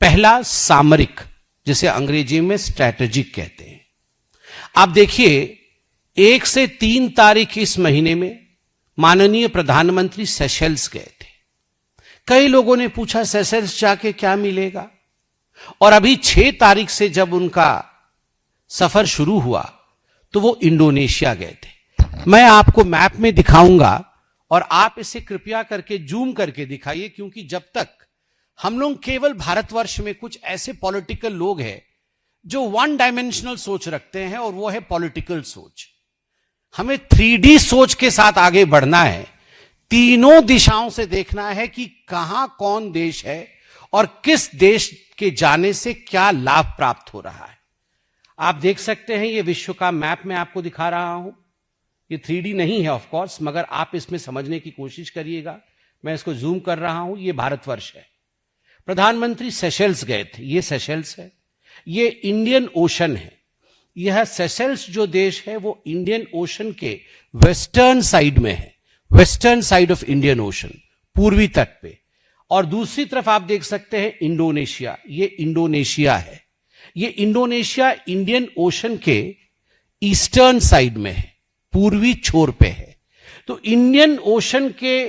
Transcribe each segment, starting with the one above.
पहला सामरिक, जिसे अंग्रेजी में स्ट्रैटेजिक कहते हैं। आप देखिए 1 से 3 तारीख इस महीने में माननीय प्रधानमंत्री सेशेल्स गए थे। कई लोगों ने पूछा सेशेल्स जाके क्या मिलेगा, और अभी 6 तारीख से जब उनका सफर शुरू हुआ तो वो इंडोनेशिया गए थे। मैं आपको मैप में दिखाऊंगा और आप इसे कृपया करके जूम करके दिखाइए, क्योंकि जब तक हम लोग केवल भारतवर्ष में कुछ ऐसे पॉलिटिकल लोग हैं जो 1 डायमेंशनल सोच रखते हैं, और वो है पॉलिटिकल सोच। हमें 3D सोच के साथ आगे बढ़ना है। तीनों दिशाओं से देखना है कि कहां कौन देश है और किस देश के जाने से क्या लाभ प्राप्त हो रहा है। आप देख सकते हैं ये विश्व का मैप मैं आपको दिखा रहा हूं। ये 3D नहीं है ऑफ कोर्स, मगर आप इसमें समझने की कोशिश करिएगा। मैं इसको जूम कर रहा हूं। ये भारतवर्ष है। प्रधानमंत्री सेशेल्स गए थे। ये सेशेल्स है। ये इंडियन ओशन है। यह सेशेल्स जो देश है वो इंडियन ओशन के वेस्टर्न साइड में है, western side of Indian ocean, पूर्वी तट पे। और दूसरी तरफ आप देख सकते हैं इंडोनेशिया। ये इंडोनेशिया है। ये इंडोनेशिया इंडियन ओशन के ईस्टर्न साइड में है, पूर्वी छोर पे है। तो इंडियन ओशन के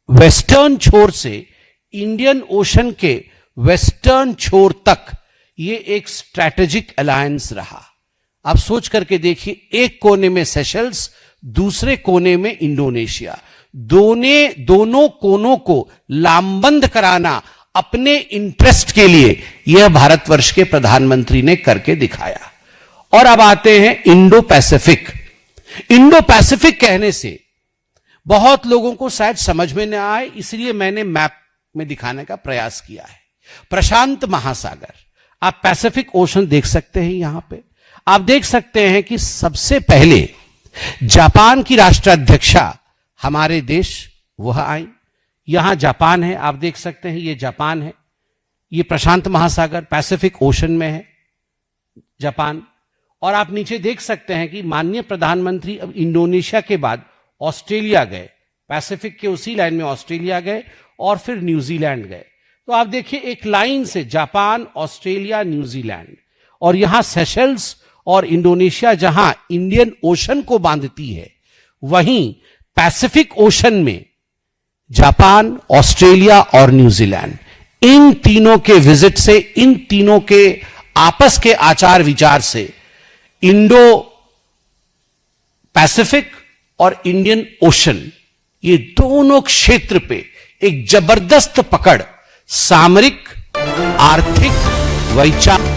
वेस्टर्न छोर से इंडियन ओशन के वेस्टर्न छोर तक ये एक स्ट्रैटेजिक अलायंस रहा। आप सोच करके देखिए, एक कोने में सेशेल्स, दूसरे कोने में इंडोनेशिया। दोनों कोनों को लामबंद कराना अपने इंटरेस्ट के लिए यह भारतवर्ष के प्रधानमंत्री ने करके दिखाया। और अब आते हैं इंडो पैसिफिक। इंडो पैसिफिक कहने से बहुत लोगों को शायद समझ में न आए, इसलिए मैंने मैप में दिखाने का प्रयास किया है। प्रशांत महासागर, आप पैसिफिक ओशन देख सकते हैं। यहां पे आप देख सकते हैं कि सबसे पहले जापान की राष्ट्राध्यक्षा हमारे देश वह आई। यहां जापान है, आप देख सकते हैं ये जापान है। ये प्रशांत महासागर पैसिफिक ओशन में है जापान। और आप नीचे देख सकते हैं कि माननीय प्रधानमंत्री अब इंडोनेशिया के बाद ऑस्ट्रेलिया गए, पैसिफिक के उसी लाइन में ऑस्ट्रेलिया गए और फिर न्यूजीलैंड गए। तो आप देखिए एक लाइन से जापान, ऑस्ट्रेलिया, न्यूजीलैंड, और यहां सेशेल्स और इंडोनेशिया जहां इंडियन ओशन को बांधती है, वहीं पैसिफिक ओशन में जापान, ऑस्ट्रेलिया और न्यूजीलैंड, इन तीनों के विजिट से, इन तीनों के आपस के आचार विचार से इंडो पैसिफिक और इंडियन ओशन, ये दोनों क्षेत्र पे एक जबरदस्त पकड़, सामरिक, आर्थिक, वैचारिक